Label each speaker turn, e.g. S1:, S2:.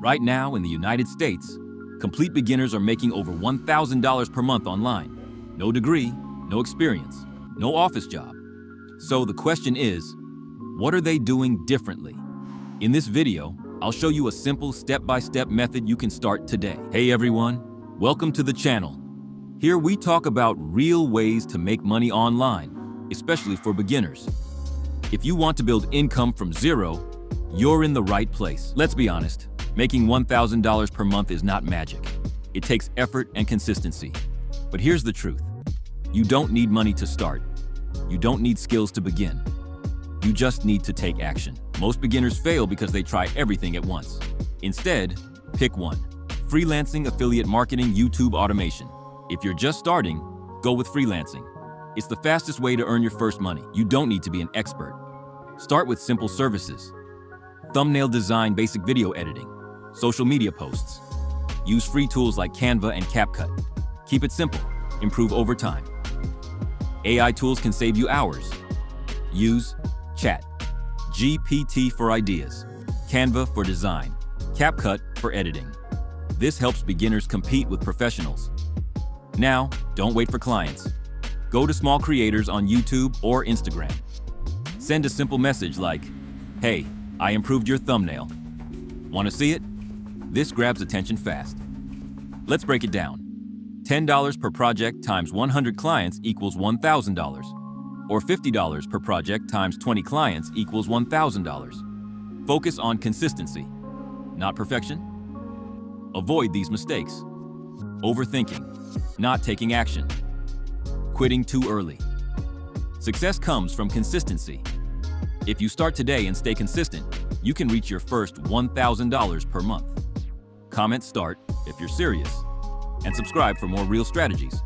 S1: Right now in the United States, complete beginners are making over $1,000 per month online. No degree, no experience, no office job. So the question is, what are they doing differently? In this video, I'll show you a simple step-by-step method you can start today. Hey everyone, welcome to the channel. Here we talk about real ways to make money online, especially for beginners. If you want to build income from zero, you're in the right place. Let's be honest, making $1,000 per month is not magic. It takes effort and consistency. But here's the truth. You don't need money to start. You don't need skills to begin. You just need to take action. Most beginners fail because they try everything at once. Instead, pick one. Freelancing, affiliate marketing, YouTube automation. If you're just starting, go with freelancing. It's the fastest way to earn your first money. You don't need to be an expert. Start with simple services. Thumbnail design, basic video editing, social media posts. Use free tools like Canva and CapCut. Keep it simple, improve over time. AI tools can save you hours. Use ChatGPT for ideas, Canva for design, CapCut for editing. This helps beginners compete with professionals. Now, don't wait for clients. Go to small creators on YouTube or Instagram. Send a simple message like, "Hey, I improved your thumbnail. Want to see it?" This grabs attention fast. Let's break it down. $10 per project times 100 clients equals $1,000. Or $50 per project times 20 clients equals $1,000. Focus on consistency, not perfection. Avoid these mistakes. Overthinking, not taking action. Quitting too early. Success comes from consistency. If you start today and stay consistent, you can reach your first $1,000 per month. Comment START if you're serious, and subscribe for more real strategies.